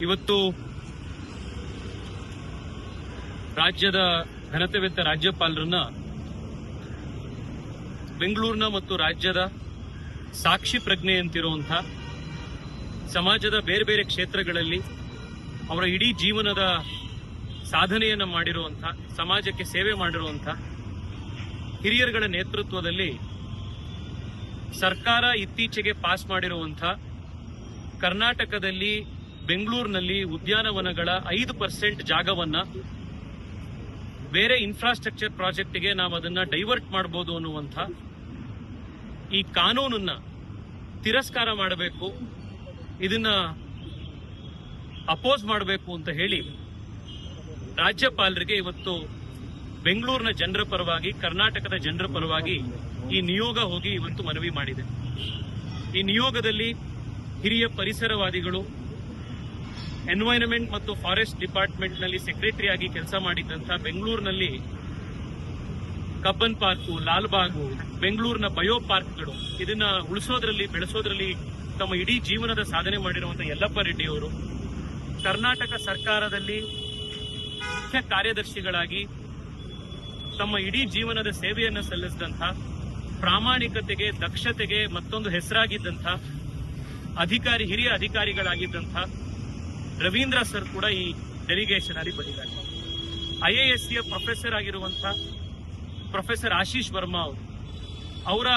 ಇವತ್ತು ರಾಜ್ಯದ ಘನತೆವೆತ್ತ ರಾಜ್ಯಪಾಲರನ್ನ ಬೆಂಗಳೂರಿನ ಮತ್ತು ರಾಜ್ಯದ ಸಾಕ್ಷಿ ಪ್ರಜ್ಞೆ ಅಂತಿರುವಂಥ ಸಮಾಜದ ಬೇರೆ ಬೇರೆ ಕ್ಷೇತ್ರಗಳಲ್ಲಿ ಅವರ ಇಡೀ ಜೀವನದ ಸಾಧನೆಯನ್ನು ಮಾಡಿರುವಂಥ ಸಮಾಜಕ್ಕೆ ಸೇವೆ ಮಾಡಿರುವಂಥ ಹಿರಿಯರುಗಳ ನೇತೃತ್ವದಲ್ಲಿ ಸರ್ಕಾರ ಇತ್ತೀಚೆಗೆ ಪಾಸ್ ಮಾಡಿರುವಂಥ ಕರ್ನಾಟಕದಲ್ಲಿ ಬೆಂಗಳೂರಿನಲ್ಲಿ ಉದ್ಯಾನವನಗಳ 5% ಜಾಗವನ್ನ ಬೇರೆ ಇನ್ಫ್ರಾಸ್ಟ್ರಕ್ಚರ್ ಪ್ರಾಜೆಕ್ಟ್ಗೆ ನಾವು ಅದನ್ನ ಡೈವರ್ಟ್ ಮಾಡಬಹುದು ಅನ್ನುವಂಥ ಈ ಕಾನೂನನ್ನ ತಿರಸ್ಕಾರ ಮಾಡಬೇಕು, ಇದನ್ನ ಅಪೋಸ್ ಮಾಡಬೇಕು ಅಂತ ಹೇಳಿ ರಾಜ್ಯಪಾಲರಿಗೆ ಇವತ್ತು ಬೆಂಗಳೂರಿನ ಜನರ ಪರವಾಗಿ, ಕರ್ನಾಟಕದ ಜನರ ಪರವಾಗಿ ಈ ನಿಯೋಗ ಹೋಗಿ ಇವತ್ತು ಮನವಿ ಮಾಡಿದೆ. ಈ ನಿಯೋಗದಲ್ಲಿ ಹಿರಿಯ ಪರಿಸರವಾದಿಗಳು, ಎನ್ವೈರನ್ಮೆಂಟ್ ಮತ್ತು ಫಾರೆಸ್ಟ್ ಡಿಪಾರ್ಟ್ಮೆಂಟ್ ನಲ್ಲಿ ಸೆಕ್ರೆಟರಿ ಆಗಿ ಕೆಲಸ ಮಾಡಿದ್ದಂಥ, ಬೆಂಗಳೂರಿನಲ್ಲಿ ಕಬ್ಬನ್ ಪಾರ್ಕು, ಲಾಲ್ಬಾಗು, ಬೆಂಗಳೂರಿನ ಬಯೋ ಪಾರ್ಕ್ಗಳು ಇದನ್ನ ಉಳಿಸೋದ್ರಲ್ಲಿ ಬೆಳೆಸೋದ್ರಲ್ಲಿ ತಮ್ಮ ಇಡೀ ಜೀವನದ ಸಾಧನೆ ಮಾಡಿರುವಂತಹ ಯಲ್ಲಪ್ಪ ರೆಡ್ಡಿ ಅವರು ಕರ್ನಾಟಕ ಸರ್ಕಾರದಲ್ಲಿ ಮುಖ್ಯ ಕಾರ್ಯದರ್ಶಿಗಳಾಗಿ ತಮ್ಮ ಇಡೀ ಜೀವನದ ಸೇವೆಯನ್ನು ಸಲ್ಲಿಸಿದಂಥ, ಪ್ರಾಮಾಣಿಕತೆಗೆ, ದಕ್ಷತೆಗೆ ಮತ್ತೊಂದು ಹೆಸರಾಗಿದ್ದಂಥ ಅಧಿಕಾರಿ, ಹಿರಿಯ ಅಧಿಕಾರಿಗಳಾಗಿದ್ದಂಥ ರವೀಂದ್ರ ಸರ್ ಕೂಡ ಈ ಡೆಲಿಗೇಷನ್ ಅಲ್ಲಿ ಬಂದಿದ್ದಾರೆ. IASc ಪ್ರೊಫೆಸರ್ ಆಗಿರುವಂಥ ಪ್ರೊಫೆಸರ್ ಆಶೀಶ್ ವರ್ಮಾ ಅವರು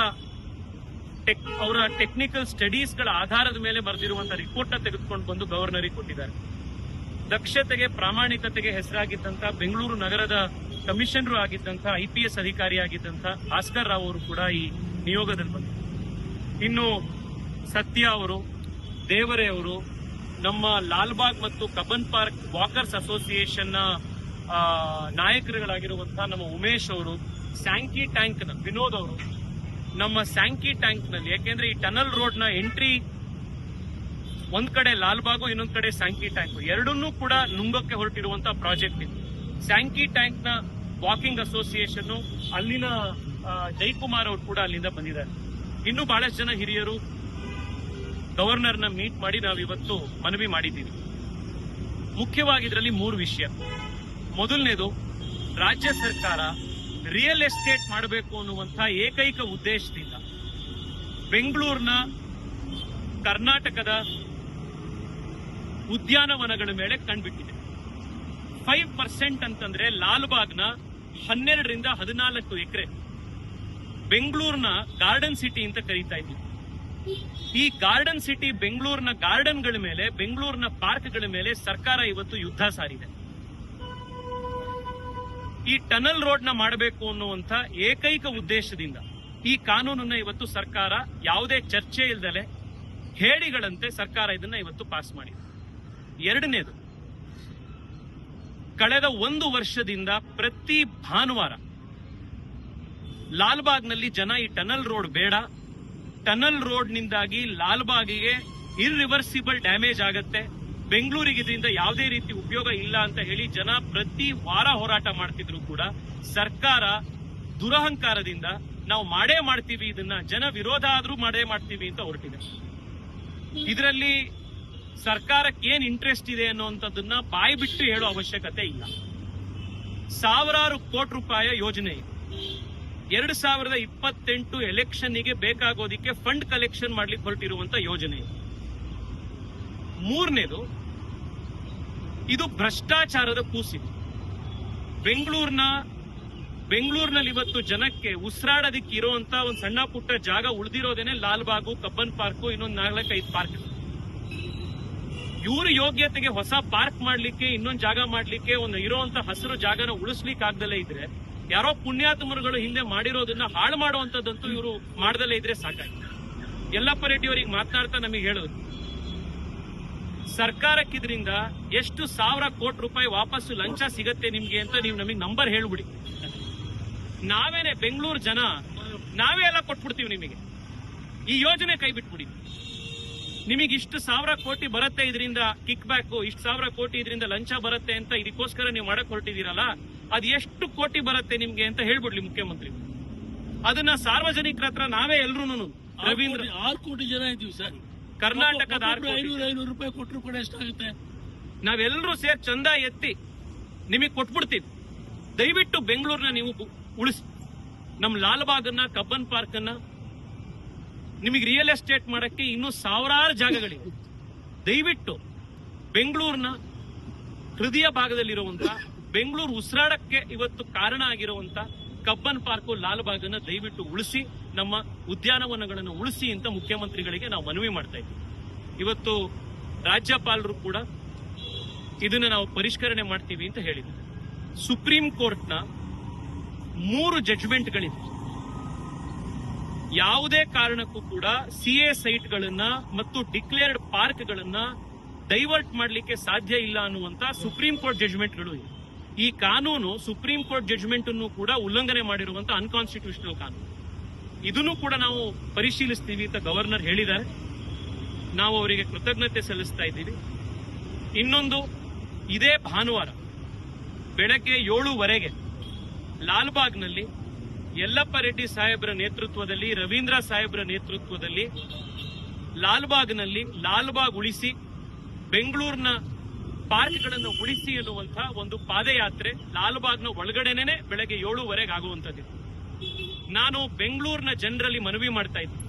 ಅವರ ಟೆಕ್ನಿಕಲ್ ಸ್ಟಡೀಸ್ಗಳ ಆಧಾರದ ಮೇಲೆ ಬರೆದಿರುವಂತಹ ರಿಪೋರ್ಟ್ ತೆಗೆದುಕೊಂಡು ಬಂದು ಗವರ್ನರಿಗೆ ಕೊಟ್ಟಿದ್ದಾರೆ. ದಕ್ಷತೆಗೆ, ಪ್ರಾಮಾಣಿಕತೆಗೆ ಹೆಸರಾಗಿದ್ದಂಥ, ಬೆಂಗಳೂರು ನಗರದ ಕಮಿಷನರ್ ಆಗಿದ್ದಂಥ, IPS ಅಧಿಕಾರಿ ಆಗಿದ್ದಂಥ ಭಾಸ್ಕರ್ ರಾವ್ ಅವರು ಕೂಡ ಈ ನಿಯೋಗದಲ್ಲಿ ಬಂದರು. ಇನ್ನು ಸತ್ಯ ಅವರು, ದೇವರೇ ಅವರು, ನಮ್ಮ ಲಾಲ್ಬಾಗ್ ಮತ್ತು ಕಬ್ಬನ್ ಪಾರ್ಕ್ ವಾಕರ್ಸ್ ಅಸೋಸಿಯೇಷನ್ ನಾಯಕರುಗಳಾಗಿರುವಂತಹ ನಮ್ಮ ಉಮೇಶ್ ಅವರು, ಸ್ಯಾಂಕಿ ಟ್ಯಾಂಕ್ ನ ವಿನೋದ್ ಅವರು, ನಮ್ಮ ಸ್ಯಾಂಕಿ ಟ್ಯಾಂಕ್ ನಲ್ಲಿ, ಯಾಕೆಂದ್ರೆ ಈ ಟನಲ್ ರೋಡ್ ನ ಎಂಟ್ರಿ ಒಂದ್ ಕಡೆ ಲಾಲ್ಬಾಗು, ಇನ್ನೊಂದ್ ಕಡೆ ಸ್ಯಾಂಕಿ ಟ್ಯಾಂಕ್, ಎರಡನ್ನೂ ಕೂಡ ನುಂಗಕ್ಕೆ ಹೊರಟಿರುವಂತಹ ಪ್ರಾಜೆಕ್ಟ್ ಇದು. ಸ್ಯಾಂಕಿ ಟ್ಯಾಂಕ್ ನ ವಾಕಿಂಗ್ ಅಸೋಸಿಯೇಷನ್, ಅಲ್ಲಿನ ಜೈಕುಮಾರ್ ಅವರು ಕೂಡ ಅಲ್ಲಿಂದ ಬಂದಿದ್ದಾರೆ. ಇನ್ನು ಬಹಳಷ್ಟು ಜನ ಹಿರಿಯರು ಗವರ್ನರ್ನ ಮೀಟ್ ಮಾಡಿ ನಾವಿವತ್ತು ಮನವಿ ಮಾಡಿದ್ದೀವಿ. ಮುಖ್ಯವಾಗಿ ಇದರಲ್ಲಿ 3 ವಿಷಯ. ಮೊದಲನೇದು, ರಾಜ್ಯ ಸರ್ಕಾರ ರಿಯಲ್ ಎಸ್ಟೇಟ್ ಮಾಡಬೇಕು ಅನ್ನುವಂಥ ಏಕೈಕ ಉದ್ದೇಶದಿಂದ ಬೆಂಗಳೂರಿನ, ಕರ್ನಾಟಕದ ಉದ್ಯಾನವನಗಳ ಮೇಲೆ ಕಣ್ಬಿಟ್ಟಿದೆ. 5% ಅಂತಂದ್ರೆ ಲಾಲ್ಬಾಗ್ನ 12 ರಿಂದ 14 ಎಕರೆ ಬೆಂಗಳೂರಿನ ಗಾರ್ಡನ್ ಸಿಟಿ ಅಂತ ಕರೀತಾ ಇದ್ದೀವಿ. ಈ ಗಾರ್ಡನ್ ಸಿಟಿ ಬೆಂಗಳೂರಿನ ಗಾರ್ಡನ್ಗಳ ಮೇಲೆ, ಬೆಂಗಳೂರಿನ ಪಾರ್ಕ್ಗಳ ಮೇಲೆ ಸರ್ಕಾರ ಇವತ್ತು ಯುದ್ಧ ಸಾರಿದೆ. ಈ ಟನಲ್ ರೋಡ್ ನ ಮಾಡಬೇಕು ಅನ್ನುವಂಥ ಏಕೈಕ ಉದ್ದೇಶದಿಂದ ಈ ಕಾನೂನನ್ನ ಇವತ್ತು ಸರ್ಕಾರ ಯಾವುದೇ ಚರ್ಚೆ ಇಲ್ಲದಲೆ ಹೇಳಿಗಳಂತೆ ಸರ್ಕಾರ ಇದನ್ನ ಇವತ್ತು ಪಾಸ್ ಮಾಡಿದೆ. ಎರಡನೇದು, ಕಳೆದ 1 ವರ್ಷದಿಂದ ಪ್ರತಿ ಭಾನುವಾರ ಲಾಲ್ಬಾಗ್ನಲ್ಲಿ ಜನ ಈ ಟನಲ್ ರೋಡ್ ಬೇಡ, ಟನಲ್ ರೋಡ್ ನಿಂದಾಗಿ ಲಾಲ್ಬಾಗಿಗೆ ಇರ್ರಿವರ್ಸಿಬಲ್ ಡ್ಯಾಮೇಜ್ ಆಗತ್ತೆ, ಬೆಂಗಳೂರಿಗೆ ಇದರಿಂದ ಯಾವುದೇ ರೀತಿ ಉಪಯೋಗ ಇಲ್ಲ ಅಂತ ಹೇಳಿ ಜನ ಪ್ರತಿ ವಾರ ಹೋರಾಟ ಮಾಡ್ತಿದ್ರು ಕೂಡ ಸರ್ಕಾರ ದುರಹಂಕಾರದಿಂದ ನಾವು ಮಾಡೇ ಮಾಡ್ತೀವಿ, ಇದನ್ನ ಜನ ವಿರೋಧ ಆದ್ರೂ ಮಾಡೇ ಮಾಡ್ತೀವಿ ಅಂತ ಹೊರಟಿದೆ. ಇದರಲ್ಲಿ ಸರ್ಕಾರಕ್ಕೆ ಏನ್ ಇಂಟ್ರೆಸ್ಟ್ ಇದೆ ಅನ್ನುವಂಥದ್ದನ್ನ ಬಾಯಿ ಬಿಟ್ಟು ಹೇಳೋ ಅವಶ್ಯಕತೆ ಇಲ್ಲ. ಸಾವಿರಾರು ಕೋಟಿ ರೂಪಾಯಿ ಯೋಜನೆ ಇದೆ. 2028 ಎಲೆಕ್ಷನ್ಗೆ ಬೇಕಾಗೋದಿಕ್ಕೆ ಫಂಡ್ ಕಲೆಕ್ಷನ್ ಮಾಡ್ಲಿಕ್ಕೆ ಹೊರಟಿರುವಂತ ಯೋಜನೆ ಇದೆ. ಮೂರನೇದು, ಇದು ಭ್ರಷ್ಟಾಚಾರದ ಕೂಸಿದೆ. ಬೆಂಗಳೂರಿನಲ್ಲಿ ಇವತ್ತು ಜನಕ್ಕೆ ಉಸಿರಾಡೋದಕ್ಕೆ ಇರುವಂತ ಒಂದು ಸಣ್ಣ ಪುಟ್ಟ ಜಾಗ ಉಳಿದಿರೋದೇನೆ ಲಾಲ್ಬಾಗು, ಕಬ್ಬನ್ ಪಾರ್ಕು, ಇನ್ನೊಂದು 4-5 ಪಾರ್ಕ್. ಇವ್ರ ಯೋಗ್ಯತೆಗೆ ಹೊಸ ಪಾರ್ಕ್ ಮಾಡ್ಲಿಕ್ಕೆ, ಇನ್ನೊಂದು ಜಾಗ ಮಾಡ್ಲಿಕ್ಕೆ, ಒಂದು ಇರುವಂತ ಹಸಿರು ಜಾಗನ ಉಳಿಸ್ಲಿಕ್ಕೆ ಆಗ್ದಲೇ ಇದ್ರೆ, ಯಾರೋ ಪುಣ್ಯಾತ್ಮರುಗಳು ಹಿಂದೆ ಮಾಡಿರೋದನ್ನ ಹಾಳು ಮಾಡುವಂತದ್ದಂತೂ ಇವರು ಮಾಡ್ದಲೇ ಇದ್ರೆ ಸಾಕಾಗಿ. ಯಲ್ಲಪ್ಪ ರೆಡ್ಡಿ ಅವರಿಗೆ ಮಾತನಾಡ್ತಾ ನಮಗೆ ಹೇಳೋದು, ಸರ್ಕಾರಕ್ಕೆ ಇದರಿಂದ ಎಷ್ಟು 1000 ಕೋಟಿ ರೂಪಾಯಿ ವಾಪಸ್ಸು ಲಂಚ ಸಿಗತ್ತೆ ನಿಮ್ಗೆ ಅಂತ ನೀವು ನಮಗೆ ನಂಬರ್ ಹೇಳ್ಬಿಡಿ. ನಾವೇನೆ ಬೆಂಗಳೂರು ಜನ ನಾವೇ ಎಲ್ಲ ಕೊಟ್ಬಿಡ್ತೀವಿ ನಿಮಗೆ. ಈ ಯೋಜನೆ ಕೈ ಬಿಟ್ಬಿಡಿ. ನಿಮಗೆ ಇಷ್ಟು 1000 ಕೋಟಿ ಬರುತ್ತೆ ಇದರಿಂದ ಕಿಕ್ ಬ್ಯಾಕ್, ಇಷ್ಟು 1000 ಕೋಟಿ ಇದರಿಂದ ಲಂಚ ಬರುತ್ತೆ ಅಂತ ಇದಕ್ಕೋಸ್ಕರ ನೀವು ಮಾಡಕ್ ಹೊರಟಿದ್ದೀರಲ್ಲ, ಅದು ಎಷ್ಟು ಕೋಟಿ ಬರುತ್ತೆ ನಿಮ್ಗೆ ಅಂತ ಹೇಳ್ಬಿಡ್ಲಿ ಮುಖ್ಯಮಂತ್ರಿ. ಅದನ್ನ ಸಾರ್ವಜನಿಕರ ಹತ್ರ ನಾವೇ ಎಲ್ರು ರವೀಂದ್ರ 6 ಕೋಟಿ ಜನ ಇದ್ದೀವಿ ಸರ್. ಕರ್ನಾಟಕದ 500 ರೂಪಾಯಿ ಕೊಟ್ಟರು ಕೂಡ ಎಷ್ಟಾಗುತ್ತೆ? ನಾವೆಲ್ಲರೂ ಸೇರಿ ಚಂದ ಎತ್ತಿ ನಿಮಗೆ ಕೊಟ್ಬಿಡ್ತೀವಿ. ದಯವಿಟ್ಟು ಬೆಂಗಳೂರನ್ನ ನೀವು ಉಳಿಸಿ. ನಮ್ಮ ಲಾಲ್ಬಾಗನ್ನ, ಕಬ್ಬನ್ ಪಾರ್ಕ್ ಅನ್ನ ನಿಮಗೆ ರಿಯಲ್ ಎಸ್ಟೇಟ್ ಮಾಡಕ್ಕೆ ಇನ್ನೂ ಸಾವಿರಾರು ಜಾಗಗಳಿವೆ. ದಯವಿಟ್ಟು ಬೆಂಗಳೂರಿನ ಹೃದಯ ಭಾಗದಲ್ಲಿರುವಂತ, ಬೆಂಗಳೂರು ಉಸಿರಾಡಕ್ಕೆ ಇವತ್ತು ಕಾರಣ ಆಗಿರುವಂತ ಕಬ್ಬನ್ ಪಾರ್ಕು, ಲಾಲ್ಬಾಗನ್ನ ದಯವಿಟ್ಟು ಉಳಿಸಿ, ನಮ್ಮ ಉದ್ಯಾನವನಗಳನ್ನು ಉಳಿಸಿ ಅಂತ ಮುಖ್ಯಮಂತ್ರಿಗಳಿಗೆ ನಾವು ಮನವಿ ಮಾಡ್ತಾ ಇದ್ದೀವಿ. ಇವತ್ತು ರಾಜ್ಯಪಾಲರು ಕೂಡ ಇದನ್ನ ನಾವು ಪರಿಷ್ಕರಣೆ ಮಾಡ್ತೀವಿ ಅಂತ ಹೇಳಿದ್ರು. ಸುಪ್ರೀಂ ಕೋರ್ಟ್ನ 3 ಜಡ್ಜ್ಮೆಂಟ್ಗಳಿವೆ. ಯಾವುದೇ ಕಾರಣಕ್ಕೂ ಕೂಡ ಸಿಎ ಸೈಟ್ಗಳನ್ನ ಮತ್ತು ಡಿಕ್ಲೇರ್ಡ್ ಪಾರ್ಕ್ಗಳನ್ನ ಡೈವರ್ಟ್ ಮಾಡಲಿಕ್ಕೆ ಸಾಧ್ಯ ಇಲ್ಲ ಅನ್ನುವಂತ ಸುಪ್ರೀಂ ಕೋರ್ಟ್ ಜಡ್ಜ್ಮೆಂಟ್ಗಳು ಇವೆ. ಈ ಕಾನೂನು ಸುಪ್ರೀಂ ಕೋರ್ಟ್ ಜಡ್ಜ್ಮೆಂಟ್ ಅನ್ನು ಕೂಡ ಉಲ್ಲಂಘನೆ ಮಾಡಿರುವಂತ ಅನ್ಕಾನ್ಸ್ಟಿಟ್ಯೂಷನಲ್ ಕಾನೂನು. ಇದನ್ನು ಕೂಡ ನಾವು ಪರಿಶೀಲಿಸ್ತೀವಿ ಅಂತ ಗವರ್ನರ್ ಹೇಳಿದ್ದಾರೆ. ನಾವು ಅವರಿಗೆ ಕೃತಜ್ಞತೆ ಸಲ್ಲಿಸ್ತಾ ಇದ್ದೀವಿ. ಇನ್ನೊಂದು, ಇದೇ ಭಾನುವಾರ ಬೆಳಗ್ಗೆ 7:15 ಲಾಲ್ಬಾಗ್ನಲ್ಲಿ ಯಲ್ಲಪ್ಪ ರೆಡ್ಡಿ ಸಾಹೇಬ್ರ ನೇತೃತ್ವದಲ್ಲಿ, ರವೀಂದ್ರ ಸಾಹೇಬ್ರ ನೇತೃತ್ವದಲ್ಲಿ ಲಾಲ್ಬಾಗ್ನಲ್ಲಿ ಲಾಲ್ಬಾಗ್ ಉಳಿಸಿ, ಬೆಂಗಳೂರಿನ ಪಾರ್ಕ್ಗಳನ್ನು ಉಳಿಸಿ ಎನ್ನುವಂತಹ ಒಂದು ಪಾದಯಾತ್ರೆ ಲಾಲ್ಬಾಗ್ನ ಒಳಗಡೆನೆ ಬೆಳಗ್ಗೆ 7:15 ಆಗುವಂತದ್ದು. ನಾನು ಬೆಂಗಳೂರಿನ ಜನರಲ್ಲಿ ಮನವಿ ಮಾಡ್ತಾ ಇದ್ದೀನಿ,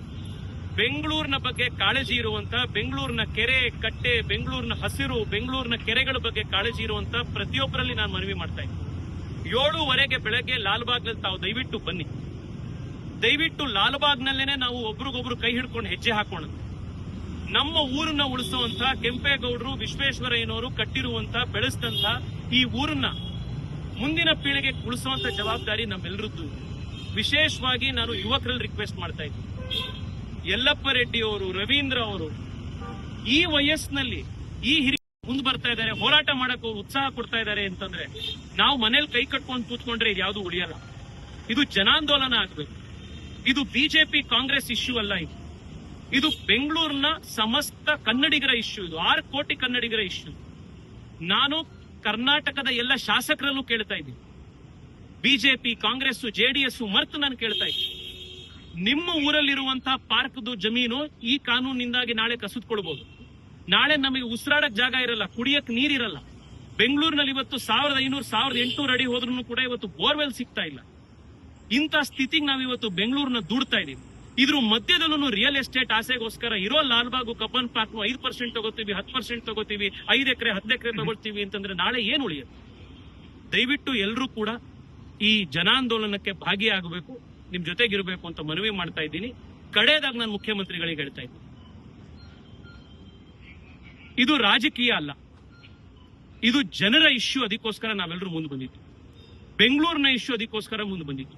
ಬೆಂಗಳೂರಿನ ಬಗ್ಗೆ ಕಾಳಜಿ ಇರುವಂತ, ಬೆಂಗಳೂರಿನ ಕೆರೆ ಕಟ್ಟೆ, ಬೆಂಗಳೂರಿನ ಹಸಿರು, ಬೆಂಗಳೂರಿನ ಕೆರೆಗಳ ಬಗ್ಗೆ ಕಾಳಜಿ ಇರುವಂತ ಪ್ರತಿಯೊಬ್ಬರಲ್ಲಿ ನಾನು ಮನವಿ ಮಾಡ್ತಾ ಇದ್ದೀನಿ. 7:15 ಬೆಳಗ್ಗೆ ಲಾಲ್ಬಾಗ್ನಲ್ಲಿ ತಾವು ದಯವಿಟ್ಟು ಬನ್ನಿ. ದಯವಿಟ್ಟು ಲಾಲ್ಬಾಗ್ನಲ್ಲೇನೆ ನಾವು ಒಬ್ರಿಗೊಬ್ರು ಕೈ ಹಿಡ್ಕೊಂಡು ಹೆಜ್ಜೆ ಹಾಕೋಣ. ನಮ್ಮ ಊರನ್ನ ಉಳಿಸುವಂತ ಕೆಂಪೇಗೌಡರು, ವಿಶ್ವೇಶ್ವರಯ್ಯನವರು ಕಟ್ಟಿರುವಂತ, ಬೆಳೆಸಿದಂತ ಈ ಊರನ್ನ ಮುಂದಿನ ಪೀಳಿಗೆ ಉಳಿಸುವಂತ ಜವಾಬ್ದಾರಿ ನಮ್ಮೆಲ್ಲರದ್ದು. ವಿಶೇಷವಾಗಿ ನಾನು ಯುವಕರಲ್ಲಿ ರಿಕ್ವೆಸ್ಟ್ ಮಾಡ್ತಾ ಇದ್ದೀನಿ, ಯಲ್ಲಪ್ಪ ರೆಡ್ಡಿ ಅವರು, ರವೀಂದ್ರ ಅವರು ಈ ವಯಸ್ಸಿನಲ್ಲಿ ಈ ಹಿರಿಯ ಮುಂದೆ ಬರ್ತಾ ಇದ್ದಾರೆ, ಹೋರಾಟ ಮಾಡಕ್ಕೆ ಉತ್ಸಾಹ ಕೊಡ್ತಾ ಇದ್ದಾರೆ ಅಂತಂದ್ರೆ ನಾವು ಮನೇಲಿ ಕೈ ಕಟ್ಕೊಂಡು ಕೂತ್ಕೊಂಡ್ರೆ ಇದು ಯಾವುದು ಉಳಿಯಲ್ಲ. ಇದು ಜನಾಂದೋಲನ ಆಗ್ಬೇಕು. ಇದು ಬಿಜೆಪಿ ಕಾಂಗ್ರೆಸ್ ಇಶ್ಯೂ ಅಲ್ಲ. ಇದು ಬೆಂಗಳೂರಿನ ಸಮಸ್ತ ಕನ್ನಡಿಗರ ಇಶ್ಯೂ. ಇದು 6 ಕೋಟಿ ಕನ್ನಡಿಗರ ಇಶ್ಯೂ. ನಾನು ಕರ್ನಾಟಕದ ಎಲ್ಲ ಶಾಸಕರಲ್ಲೂ ಕೇಳ್ತಾ ಇದ್ದೀನಿ, ಬಿಜೆಪಿ, ಕಾಂಗ್ರೆಸ್, ಜೆಡಿಎಸ್ ಮರ್ತು ನಾನು ಕೇಳ್ತಾ ಇದ್ದೀನಿ, ನಿಮ್ಮ ಊರಲ್ಲಿರುವಂತಹ ಪಾರ್ಕ್ದು ಜಮೀನು ಈ ಕಾನೂನಿನಿಂದಾಗಿ ನಾಳೆ ಕಸಿದುಕೊಳ್ಬಹುದು. ನಾಳೆ ನಮಗೆ ಉಸಿರಾಡಕ್ ಜಾಗ ಇರಲ್ಲ, ಕುಡಿಯಕ್ ನೀರಿರಲ್ಲ. ಬೆಂಗಳೂರಿನಲ್ಲಿ ಇವತ್ತು 1500, 1800 ಅಡಿ ಹೋದ್ರೂ ಕೂಡ ಇವತ್ತು ಬೋರ್ವೆಲ್ ಸಿಗ್ತಾ ಇಲ್ಲ. ಇಂಥ ಸ್ಥಿತಿಗೆ ನಾವಿವತ್ತು ಬೆಂಗಳೂರಿನ ದುಡ್ತಾ ಇದೀವಿ. ಇದ್ರ ಮಧ್ಯದಲ್ಲೂ ರಿಯಲ್ ಎಸ್ಟೇಟ್ ಆಸೆಗೋಸ್ಕರ ಇರೋ ಲಾಲ್ಬಾಗು, ಕಬ್ಬನ್ ಪಾರ್ಕ್ 5% ತಗೋತೀವಿ, 10% ತಗೋತೀವಿ, 5 ಎಕರೆ 10 ಎಕರೆ ತಗೊಳ್ತೀವಿ ಅಂತಂದ್ರೆ ನಾಳೆ ಏನು ಉಳಿಯುತ್ತೆ? ದಯವಿಟ್ಟು ಎಲ್ಲರೂ ಕೂಡ ಈ ಜನಾಂದೋಲನಕ್ಕೆ ಭಾಗಿಯಾಗಬೇಕು, ನಿಮ್ ಜೊತೆಗಿರಬೇಕು ಅಂತ ಮನವಿ ಮಾಡ್ತಾ ಇದ್ದೀನಿ. ಕಡೆಯದಾಗ ನಾನು ಮುಖ್ಯಮಂತ್ರಿಗಳಿಗೆ ಹೇಳ್ತಾ ಇದ್ದೀನಿ, ಇದು ರಾಜಕೀಯ ಅಲ್ಲ, ಇದು ಜನರ ಇಶ್ಯೂ. ಅದಕ್ಕೋಸ್ಕರ ನಾವೆಲ್ಲರೂ ಮುಂದೆ ಬಂದಿದ್ದು, ಬೆಂಗಳೂರಿನ ಇಶ್ಯೂ ಅದಕ್ಕೋಸ್ಕರ ಮುಂದೆ ಬಂದಿದ್ದು.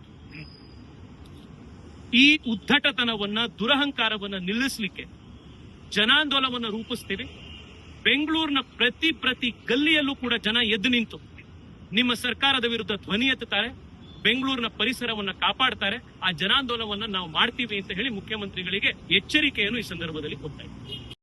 ಈ ಉದ್ದಟತನವನ್ನ, ದುರಹಂಕಾರವನ್ನ ನಿಲ್ಲಿಸಲಿಕ್ಕೆ ಜನಾಂದೋಲನವನ್ನು ರೂಪಿಸ್ತೀವಿ. ಬೆಂಗಳೂರಿನ ಪ್ರತಿ ಗಲ್ಲಿಯಲ್ಲೂ ಕೂಡ ಜನ ಎದ್ದು ನಿಂತು ನಿಮ್ಮ ಸರ್ಕಾರದ ವಿರುದ್ಧ ಧ್ವನಿ ಎತ್ತುತ್ತಾರೆ, ಬೆಂಗಳೂರಿನ ಪರಿಸರವನ್ನ ಕಾಪಾಡ್ತಾರೆ. ಆ ಜನಾಂದೋಲನವನ್ನ ನಾವು ಮಾಡ್ತೀವಿ ಅಂತ ಹೇಳಿ ಮುಖ್ಯಮಂತ್ರಿಗಳಿಗೆ ಎಚ್ಚರಿಕೆಯನ್ನು ಈ ಸಂದರ್ಭದಲ್ಲಿ ಕೊಡ್ತಾ ಇದ್ದೀವಿ.